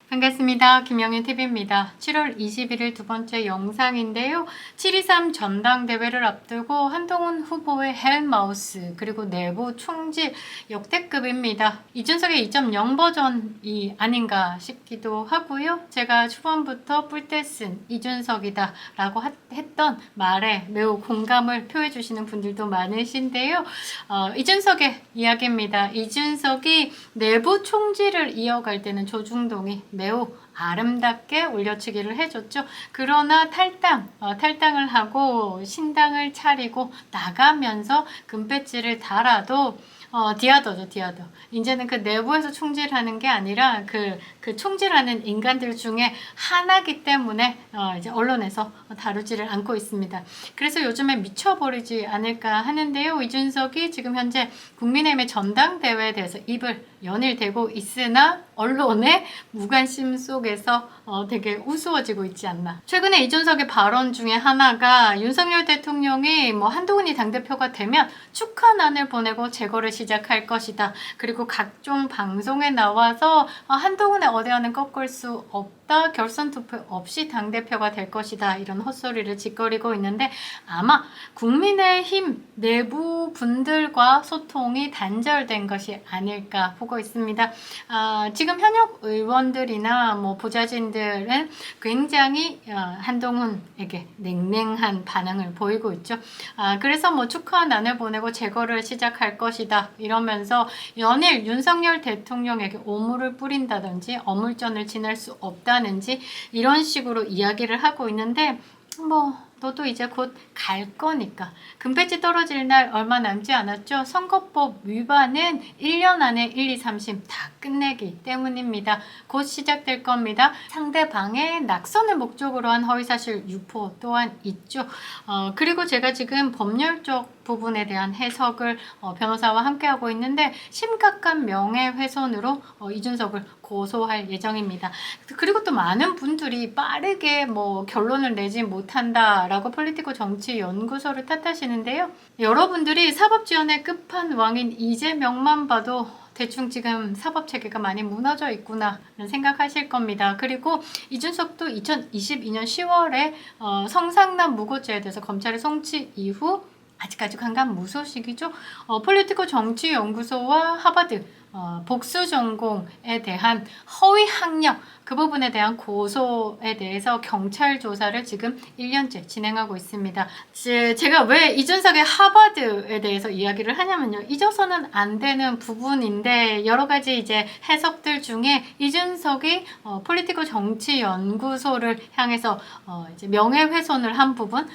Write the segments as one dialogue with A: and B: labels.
A: 반갑습니다. 김영윤TV입니다. 7월 21일 두 번째 영상인데요. 7.23 전당대회를 앞두고 한동훈 후보의 헬마우스 그리고 내부 총질 역대급입니다. 이준석의 2.0 버전이 아닌가 싶기도 하고요. 제가 초반부터 뿔때 쓴 이준석이다 라고 했던 말에 매우 공감을 표해 주시는 분들도 많으신데요. 이준석의 이야기입니다. 이준석이 내부 총질을 이어갈 때는 조중동이 매우 아름답게 올려치기를 해줬죠. 그러나 탈당을 하고 신당을 차리고 나가면서 금배지를 달아도 디아더죠, 디아더. 이제는 그 내부에서 총질하는 게 아니라 그 총질하는 인간들 중에 하나기 때문에 이제 언론에서 다루지를 않고 있습니다. 그래서 요즘에 미쳐버리지 않을까 하는데요. 이준석이 지금 현재 국민의힘의 전당대회에 대해서 입을 연일대고 있으나 언론의 무관심 속에서 되게 우스워지고 있지 않나. 최근에 이준석의 발언 중에 하나가 윤석열 대통령이 한동훈이 당대표가 되면 축하난을 보내고 재거를 시작할 것이다. 그리고 각종 방송에 나와서 한동훈의 어대안은 꺾을 수 없다. 결선 투표 없이 당대표가 될 것이다. 이런 헛소리를 짓거리고 있는데 아마 국민의힘 내부 분들과 소통이 단절된 것이 아닐까 보고 있습니다. 지금 현역 의원들이나 보좌진들은 굉장히 한동훈에게 냉랭한 반응을 보이고 있죠. 그래서 축하난을 보내고 재거를 시작할 것이다 이러면서 연일 윤석열 대통령에게 오물을 뿌린다든지 어물전을 지낼 수 없다는지 이런 식으로 이야기를 하고 있는데 너도 이제 곧 갈 거니까. 금배지 떨어질 날 얼마 남지 않았죠. 선거법 위반은 1년 안에 1, 2, 3심 다 끝내기 때문입니다. 곧 시작될 겁니다. 상대방의 낙선을 목적으로 한 허위사실 유포 또한 있죠. 그리고 제가 지금 법률적 부분에 대한 해석을 변호사와 함께하고 있는데 심각한 명예훼손으로 이준석을 고소할 예정입니다. 그리고 또 많은 분들이 빠르게 결론을 내지 못한다라고 폴리티코 정치연구소를 탓하시는데요. 여러분들이 사법지원의 끝판왕인 이재명만 봐도 대충 지금 사법체계가 많이 무너져 있구나 생각하실 겁니다. 그리고 이준석도 2022년 10월에 성상남 무고죄에 대해서 검찰의 송치 이후 아직까지 강간 무소식이죠. 폴리티코 정치연구소와 하버드 복수 전공에 대한 허위 학력 그 부분에 대한 고소에 대해서 경찰 조사를 지금 1년째 진행하고 있습니다. 제가 왜 이준석의 하버드에 대해서 이야기를 하냐면요. 잊어서는 안 되는 부분인데 여러 가지 이제 해석들 중에 이준석이 폴리티코 정치연구소를 향해서 이제 명예훼손을 한 부분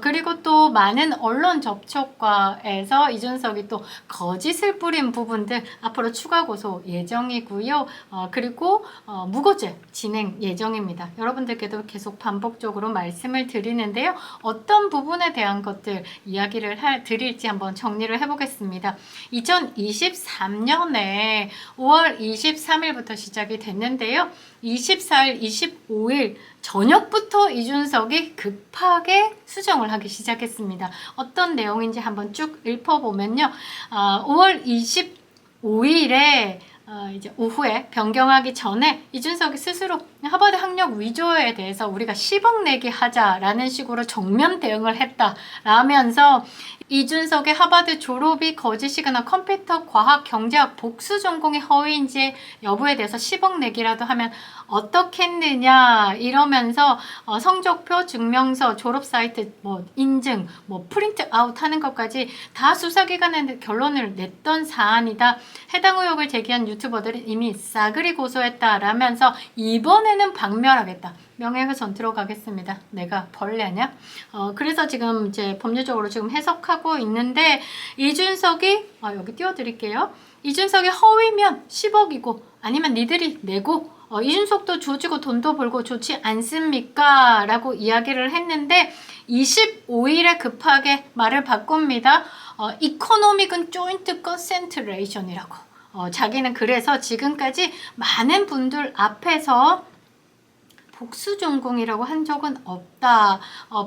A: 그리고 또 많은 언론 접촉과에서 이준석이 또 거짓을 뿌린 부분들 앞으로 추가 고소 예정이고요. 그리고 무고죄 진행 예정입니다. 여러분들께도 계속 반복적으로 말씀을 드리는데요. 어떤 부분에 대한 것들 이야기를 드릴지 한번 정리를 해보겠습니다. 2023년에 5월 23일부터 시작이 됐는데요. 24일, 25일 저녁부터 이준석이 급하게 수정을 하기 시작했습니다. 어떤 내용인지 한번 쭉 읊어보면요. 5월 25일에 이제 오후에 변경하기 전에 이준석이 스스로 하버드 학력 위조에 대해서 우리가 10억 내기 하자라는 식으로 정면 대응을 했다라면서 이준석의 하버드 졸업이 거짓이거나 컴퓨터, 과학, 경제학 복수 전공이 허위인지 여부에 대해서 10억 내기라도 하면 어떻겠느냐 이러면서 성적표, 증명서, 졸업 사이트 인증, 프린트 아웃 하는 것까지 다 수사기관에 결론을 냈던 사안이다. 해당 의혹을 제기한 유튜버들이 이미 싸그리 고소했다라면서 이번에는 박멸하겠다. 명예훼손 들어가겠습니다. 내가 벌레냐? 그래서 지금 이제 법률적으로 지금 해석하고 있는데 이준석이 여기 띄워드릴게요. 이준석이 허위면 10억이고 아니면 니들이 내고 이준석도 조지고 돈도 벌고 좋지 않습니까? 라고 이야기를 했는데 25일에 급하게 말을 바꿉니다. 이코노믹은 조인트 컨센트레이션이라고. 자기는 그래서 지금까지 많은 분들 앞에서 복수 전공이라고 한 적은 없다.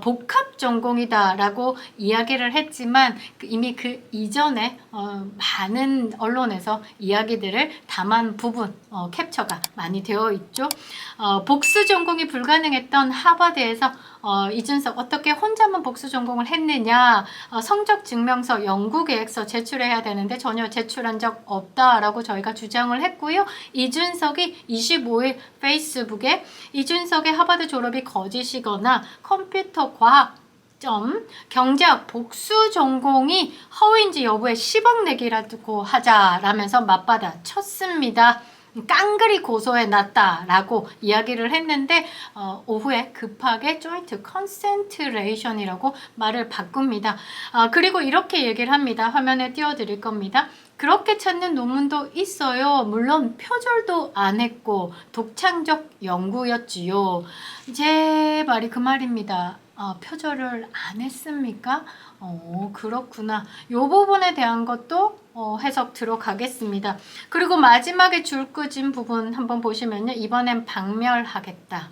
A: 복합 전공이다 라고 이야기를 했지만 이미 그 이전에 많은 언론에서 이야기들을 담은 부분 캡처가 많이 되어 있죠. 복수 전공이 불가능했던 하버드에서 이준석 어떻게 혼자만 복수 전공을 했느냐, 성적 증명서, 연구 계획서 제출해야 되는데 전혀 제출한 적 없다라고 저희가 주장을 했고요. 이준석이 25일 페이스북에 이준석의 하버드 졸업이 거짓이거나 컴퓨터 과학 경제학 복수 전공이 허위인지 여부에 10억 내기라고 하자라면서 맞받아 쳤습니다. 깡그리 고소해 놨다라고 이야기를 했는데 오후에 급하게 joint concentration이라고 말을 바꿉니다. 그리고 이렇게 얘기를 합니다. 화면에 띄워드릴 겁니다. 그렇게 찾는 논문도 있어요. 물론 표절도 안 했고 독창적 연구였지요. 제 말이 그 말입니다. 표절을 안 했습니까? 그렇구나. 이 부분에 대한 것도 해석 들어가겠습니다. 그리고 마지막에 줄 끄진 부분 한번 보시면요. 이번엔 박멸하겠다.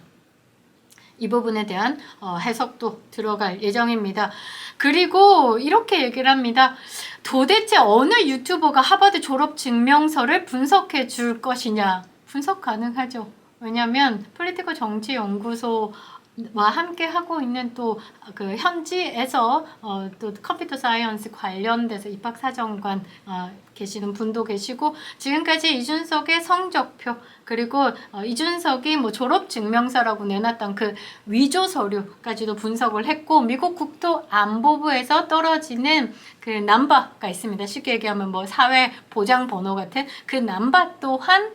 A: 이 부분에 대한 해석도 들어갈 예정입니다. 그리고 이렇게 얘기를 합니다. 도대체 어느 유튜버가 하버드 졸업 증명서를 분석해 줄 것이냐. 분석 가능하죠. 왜냐하면 폴리티컬 정치연구소 와 함께 하고 있는 또 그 현지에서 또 컴퓨터 사이언스 관련돼서 입학사정관 계시는 분도 계시고 지금까지 이준석의 성적표 그리고 이준석이 뭐 졸업증명서라고 내놨던 그 위조 서류까지도 분석을 했고 미국 국토안보부에서 떨어지는 그 넘버가 있습니다. 쉽게 얘기하면 뭐 사회보장번호 같은 그 넘버 또한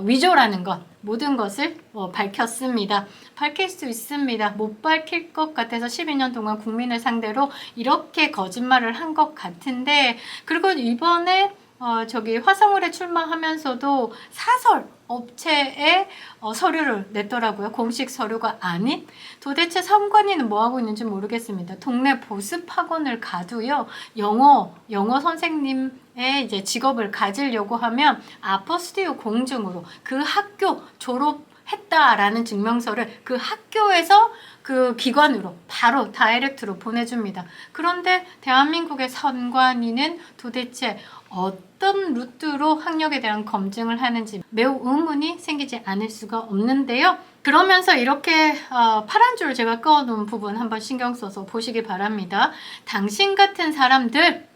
A: 위조라는 것 모든 것을 밝혔습니다. 밝힐 수 있습니다. 못 밝힐 것 같아서 12년 동안 국민을 상대로 이렇게 거짓말을 한 것 같은데 그리고 이번에 화성울에 출마하면서도 사설 업체에 서류를 냈더라고요. 공식 서류가 아닌. 도대체 선관위는 뭐 하고 있는지 모르겠습니다. 동네 보습 학원을 가도요. 영어 선생님의 이제 직업을 가지려고 하면 아포스티오 공증으로 그 학교 졸업했다라는 증명서를 그 학교에서 그 기관으로 바로 다이렉트로 보내줍니다. 그런데 대한민국의 선관위는 도대체 어떤 루트로 학력에 대한 검증을 하는지 매우 의문이 생기지 않을 수가 없는데요. 그러면서 이렇게 파란 줄 제가 꺼놓은 부분 한번 신경 써서 보시기 바랍니다. 당신 같은 사람들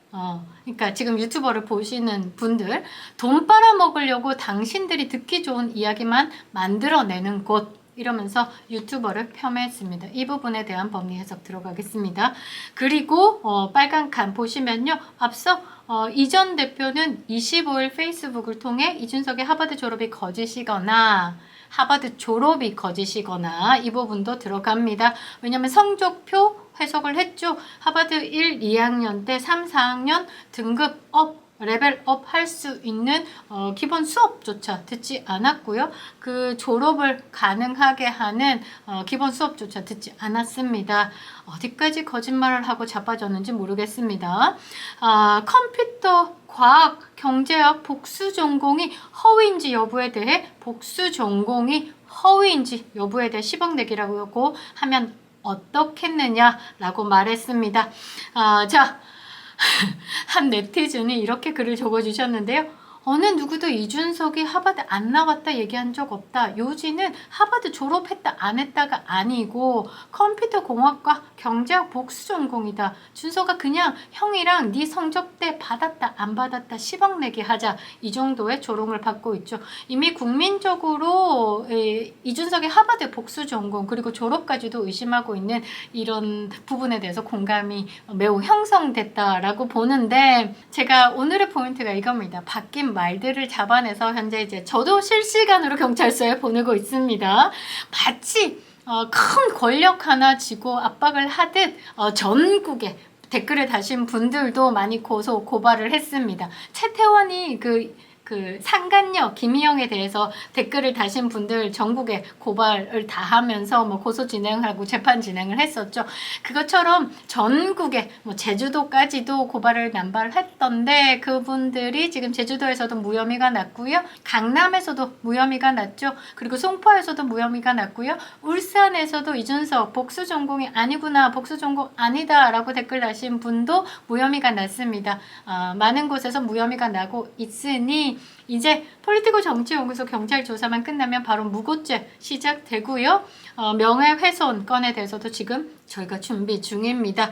A: 그러니까 지금 유튜버를 보시는 분들 돈 빨아먹으려고 당신들이 듣기 좋은 이야기만 만들어내는 곳 이러면서 유튜버를 폄훼했습니다. 이 부분에 대한 법리 해석 들어가겠습니다. 그리고 빨간 칸 보시면요. 앞서 이전 대표는 25일 페이스북을 통해 이준석의 하버드 졸업이 거짓이거나 이 부분도 들어갑니다. 왜냐하면 성적표 해석을 했죠. 하버드 1, 2학년 때 3, 4학년 등급 레벨업 할 수 있는 기본 수업조차 듣지 않았고요. 그 졸업을 가능하게 하는 기본 수업조차 듣지 않았습니다. 어디까지 거짓말을 하고 자빠졌는지 모르겠습니다. 컴퓨터, 과학, 경제학 복수 전공이 허위인지 여부에 대해 복수 전공이 허위인지 여부에 대해 10억 내기라고 하면 어떻겠느냐라고 말했습니다. 자. 한 네티즌이 이렇게 글을 적어주셨는데요. 어느 누구도 이준석이 하버드 안 나왔다 얘기한 적 없다. 요지는 하버드 졸업했다 안 했다가 아니고 컴퓨터 공학과 경제학 복수 전공이다. 준석아 그냥 형이랑 네 성적대 받았다 안 받았다 10억 내기 하자. 이 정도의 조롱을 받고 있죠. 이미 국민적으로 이준석의 하버드 복수 전공 그리고 졸업까지도 의심하고 있는 이런 부분에 대해서 공감이 매우 형성됐다라고 보는데 제가 오늘의 포인트가 이겁니다. 바뀐 말들을 잡아내서 현재 이제 저도 실시간으로 경찰서에 보내고 있습니다. 마치 큰 권력 하나 쥐고 압박을 하듯 전국에 댓글을 다신 분들도 많이 고발을 했습니다. 최태원이 그 그 상간녀 김희영에 대해서 댓글을 다신 분들 전국에 고발을 다 하면서 뭐 고소 진행하고 재판 진행을 했었죠. 그것처럼 전국에 뭐 제주도까지도 고발을 남발했던데 그분들이 지금 제주도에서도 무혐의가 났고요. 강남에서도 무혐의가 났죠. 그리고 송파에서도 무혐의가 났고요. 울산에서도 이준석 복수 전공이 아니구나, 복수 전공 아니다 라고 댓글 다신 분도 무혐의가 났습니다. 많은 곳에서 무혐의가 나고 있으니 이제 폴리티코 정치연구소 경찰 조사만 끝나면 바로 무고죄 시작되고요. 명예훼손 건에 대해서도 지금 저희가 준비 중입니다.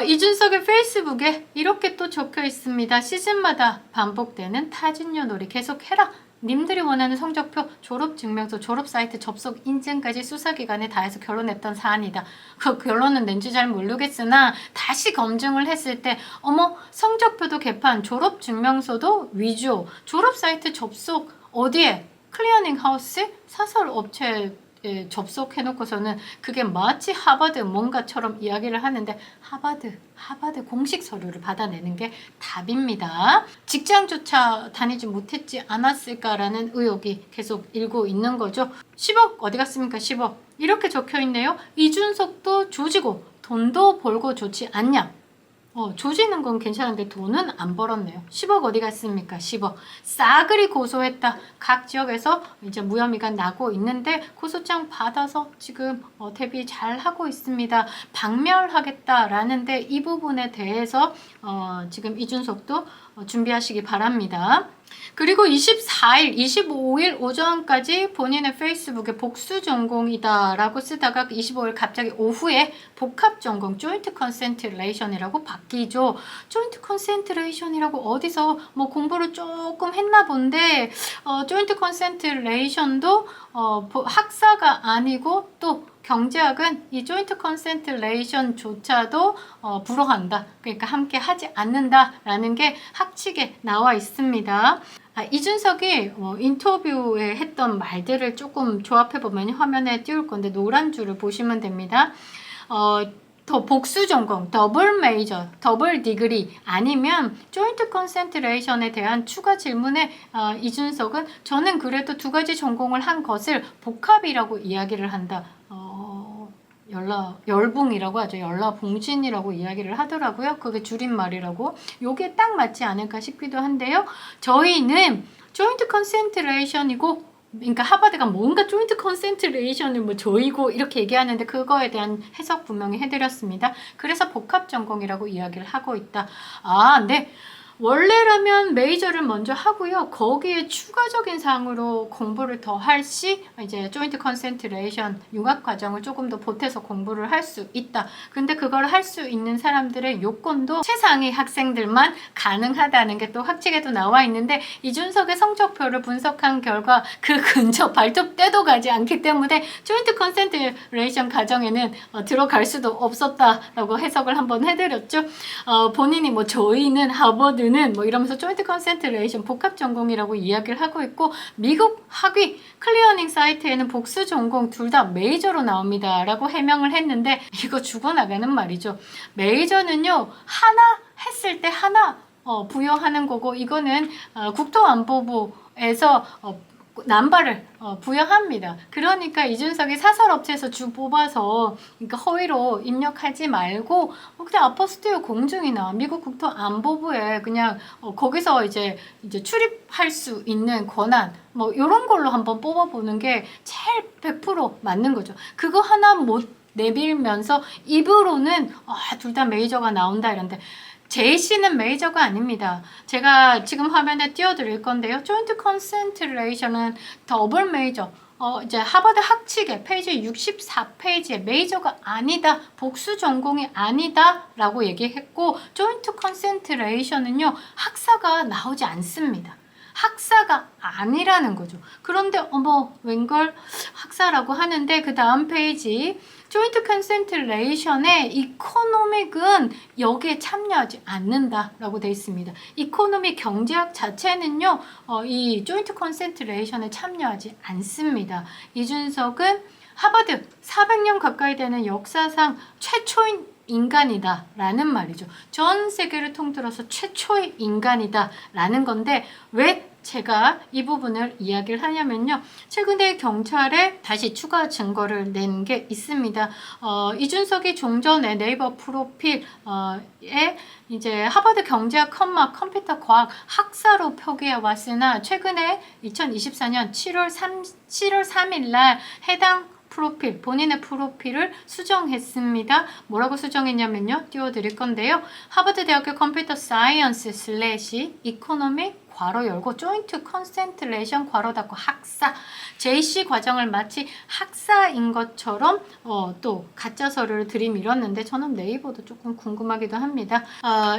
A: 이준석의 페이스북에 이렇게 또 적혀 있습니다. 시즌마다 반복되는 타진녀 놀이 계속해라. 님들이 원하는 성적표, 졸업증명서, 졸업사이트 접속 인증까지 수사기관에 다 해서 결론냈던 사안이다. 그 결론은 낸지 잘 모르겠으나 다시 검증을 했을 때 어머, 성적표도 개판, 졸업증명서도 위조, 졸업사이트 접속 어디에? 클리어닝 하우스? 사설업체 접속해놓고서는 그게 마치 하버드 뭔가처럼 이야기를 하는데 하버드 공식 서류를 받아내는 게 답입니다. 직장조차 다니지 못했지 않았을까라는 의혹이 계속 일고 있는 거죠. 10억 어디 갔습니까? 10억 이렇게 적혀있네요. 이준석도 조지고 돈도 벌고 좋지 않냐? 조지는 건 괜찮은데 돈은 안 벌었네요. 10억 어디 갔습니까? 10억. 싸그리 고소했다. 각 지역에서 이제 무혐의가 나고 있는데 고소장 받아서 지금 대비 잘 하고 있습니다. 박멸하겠다라는데 이 부분에 대해서 지금 이준석도 준비하시기 바랍니다. 그리고 24일, 25일 오전까지 본인의 페이스북에 복수 전공이다 라고 쓰다가 25일 갑자기 오후에 복합 전공 조인트 컨센트레이션이라고 바뀌죠. 조인트 컨센트레이션이라고 어디서 뭐 공부를 조금 했나 본데 조인트 컨센트레이션도 학사가 아니고 또 경제학은 이 조인트 컨센트레이션조차도 불허한다. 그러니까 함께 하지 않는다라는 게 학칙에 나와 있습니다. 이준석이 인터뷰에 했던 말들을 조금 조합해보면 화면에 띄울 건데 노란 줄을 보시면 됩니다. 더 복수 전공, 더블 메이저, 더블 디그리 아니면 조인트 컨센트레이션에 대한 추가 질문에 이준석은 저는 그래도 두 가지 전공을 한 것을 복합이라고 이야기를 한다. 열붕이라고 하죠. 열라봉신이라고 이야기를 하더라고요. 그게 줄임말이라고. 요게 딱 맞지 않을까 싶기도 한데요. 저희는 조인트 컨센트레이션이고 그러니까 하버드가 뭔가 조인트 컨센트레이션을 뭐 저이고 이렇게 얘기하는데 그거에 대한 해석 분명히 해드렸습니다. 그래서 복합 전공이라고 이야기를 하고 있다. 네. 원래라면 메이저를 먼저 하고요. 거기에 추가적인 사항으로 공부를 더 할 시 이제 조인트 컨센트레이션 융합 과정을 조금 더 보태서 공부를 할 수 있다. 근데 그걸 할 수 있는 사람들의 요건도 최상위 학생들만 가능하다는 게 또 학칙에도 나와 있는데 이준석의 성적표를 분석한 결과 그 근처 발톱 떼도 가지 않기 때문에 조인트 컨센트레이션 과정에는 들어갈 수도 없었다라고 해석을 한번 해드렸죠. 본인이 뭐 저희는 하버드는 뭐 이러면서 조인트 컨센트레이션 복합 전공이라고 이야기를 하고 있고 미국 학위 클리어닝 사이트에는 복수 전공 둘 다 메이저로 나옵니다 라고 해명을 했는데 이거 죽어나가는 말이죠. 메이저는요 하나 했을 때 하나 부여하는 거고 이거는 국토안보부에서 남발을 부여합니다. 그러니까 이준석이 사설업체에서 주 뽑아서 그러니까 허위로 입력하지 말고 그냥 아포스티오 공중이나 미국 국토안보부에 그냥 거기서 이제 출입할 수 있는 권한 뭐 이런 걸로 한번 뽑아보는 게 제일 100% 맞는 거죠. 그거 하나 못 내밀면서 입으로는 둘 다 메이저가 나온다 이런데 JC는 메이저가 아닙니다. 제가 지금 화면에 띄워드릴 건데요. 조인트 컨센트레이션은 더블 메이저. 이제 하버드 학칙에 페이지 64페이지에 메이저가 아니다, 복수 전공이 아니다 라고 얘기했고 조인트 컨센트레이션은요 학사가 나오지 않습니다. 학사가 아니라는 거죠. 그런데 웬걸 학사라고 하는데 그 다음 페이지 조인트 컨센트레이션의 이코노믹은 여기에 참여하지 않는다라고 되어 있습니다. 이코노믹 경제학 자체는요, 이 조인트 컨센트레이션에 참여하지 않습니다. 이준석은 하버드 400년 가까이 되는 역사상 최초인 인간이다 라는 말이죠. 전 세계를 통틀어서 최초의 인간이다 라는 건데 왜 제가 이 부분을 이야기를 하냐면요. 최근에 경찰에 다시 추가 증거를 낸 게 있습니다. 이준석이 종전에 네이버 프로필에 이제 하버드 경제학 컴퓨터 과학 학사로 표기해 왔으나 최근에 2024년 7월 3일 날 해당 본인의 프로필을 수정했습니다. 뭐라고 수정했냐면요. 띄워드릴 건데요. 하버드 대학교 컴퓨터 사이언스 / 이코노믹 괄호 열고 조인트 컨센트레이션 괄호 닫고 학사 JC 과정을 마치 학사인 것처럼 또 가짜 서류를 들이밀었는데 저는 네이버도 조금 궁금하기도 합니다.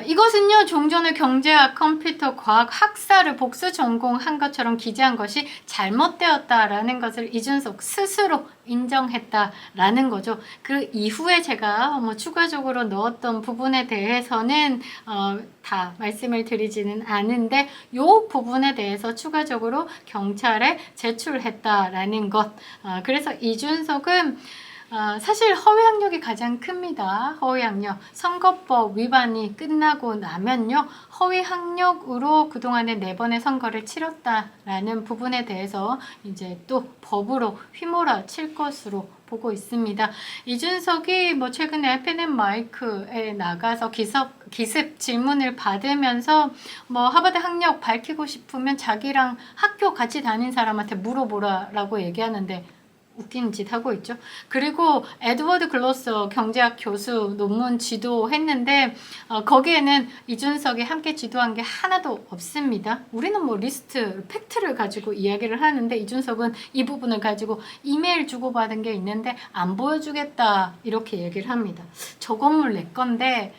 A: 이것은요 종전의 경제학 컴퓨터 과학 학사를 복수 전공한 것처럼 기재한 것이 잘못되었다라는 것을 이준석 스스로 인정했다라는 거죠. 그 이후에 제가 추가적으로 넣었던 부분에 대해서는 다 말씀을 드리지는 않은데 이 부분에 대해서 추가적으로 경찰에 제출했다라는 것. 그래서 이준석은 사실 허위 학력이 가장 큽니다. 허위 학력. 선거법 위반이 끝나고 나면요. 허위 학력으로 그동안에 4번의 선거를 치렀다라는 부분에 대해서 이제 또 법으로 휘몰아칠 것으로 보고 있습니다. 이준석이 최근에 펜앤마이크에 나가서 기습 질문을 받으면서 하버드 학력 밝히고 싶으면 자기랑 학교 같이 다닌 사람한테 물어보라라고 얘기하는데 웃긴 짓 하고 있죠. 그리고 에드워드 글로서 경제학 교수 논문 지도했는데 거기에는 이준석이 함께 지도한 게 하나도 없습니다. 우리는 리스트, 팩트를 가지고 이야기를 하는데 이준석은 이 부분을 가지고 이메일 주고받은 게 있는데 안 보여주겠다 이렇게 얘기를 합니다. 저 건물 내 건데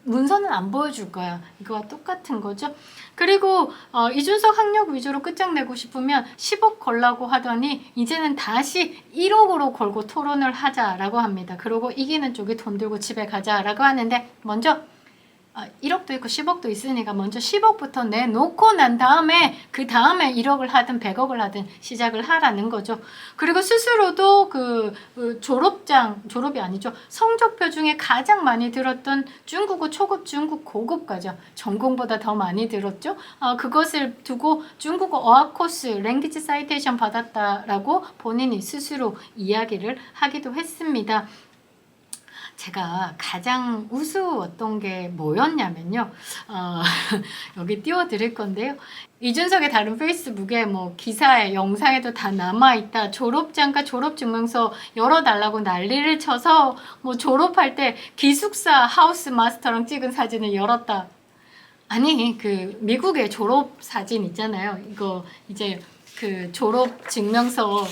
A: 문서는 안 보여줄 거야. 이거와 똑같은 거죠. 그리고 이준석 학력 위주로 끝장내고 싶으면 10억 걸라고 하더니 이제는 다시 1억으로 걸고 토론을 하자라고 합니다. 그리고 이기는 쪽이 돈 들고 집에 가자라고 하는데 먼저 1억도 있고 10억도 있으니까 먼저 10억부터 내놓고 난 다음에 그 다음에 1억을 하든 100억을 하든 시작을 하라는 거죠. 그리고 스스로도 졸업이 아니죠. 성적표 중에 가장 많이 들었던 중국어 초급, 중국 고급까지 전공보다 더 많이 들었죠. 그것을 두고 중국어 어학 코스 랭귀지 사이테이션 받았다라고 본인이 스스로 이야기를 하기도 했습니다. 제가 가장 우스웠던 게 뭐였냐면요. 여기 띄워드릴 건데요. 이준석의 다른 페이스북에 기사에 영상에도 다 남아있다. 졸업장과 졸업증명서 열어달라고 난리를 쳐서 졸업할 때 기숙사 하우스 마스터랑 찍은 사진을 열었다. 아니 미국의 졸업 사진 있잖아요. 이거 이제 졸업 증명서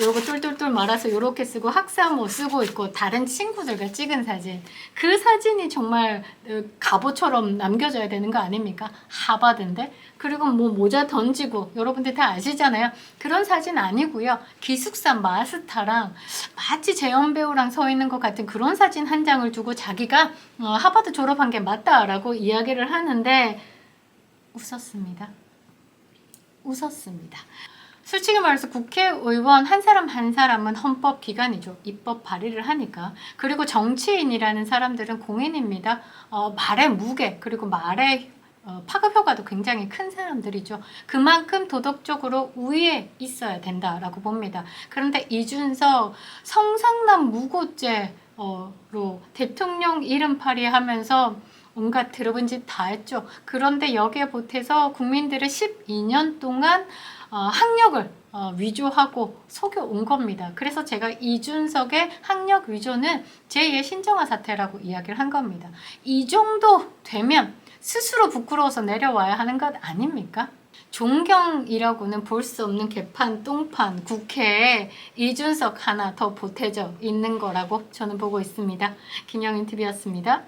A: 요거 똘똘똘 말아서 요렇게 쓰고 학사모 쓰고 있고 다른 친구들과 찍은 사진 그 사진이 정말 갑오처럼 남겨져야 되는 거 아닙니까? 하버드인데. 그리고 모자 던지고 여러분들 다 아시잖아요. 그런 사진 아니고요. 기숙사 마스터랑 마치 재현 배우랑 서 있는 것 같은 그런 사진 한 장을 두고 자기가 하버드 졸업한 게 맞다라고 이야기를 하는데 웃었습니다. 솔직히 말해서 국회의원 한 사람 한 사람은 헌법 기관이죠. 입법 발의를 하니까. 그리고 정치인이라는 사람들은 공인입니다. 말의 무게 그리고 말의 파급 효과도 굉장히 큰 사람들이죠. 그만큼 도덕적으로 우위에 있어야 된다라고 봅니다. 그런데 이준석 성상남 무고죄로 대통령 이름 파리하면서 온갖 들어본 짓 다 했죠. 그런데 여기에 보태서 국민들을 12년 동안 학력을 위조하고 속여온 겁니다. 그래서 제가 이준석의 학력 위조는 제2의 신정아 사태라고 이야기를 한 겁니다. 이 정도 되면 스스로 부끄러워서 내려와야 하는 것 아닙니까? 존경이라고는 볼 수 없는 개판, 똥판, 국회에 이준석 하나 더 보태져 있는 거라고 저는 보고 있습니다. 김영인 TV였습니다.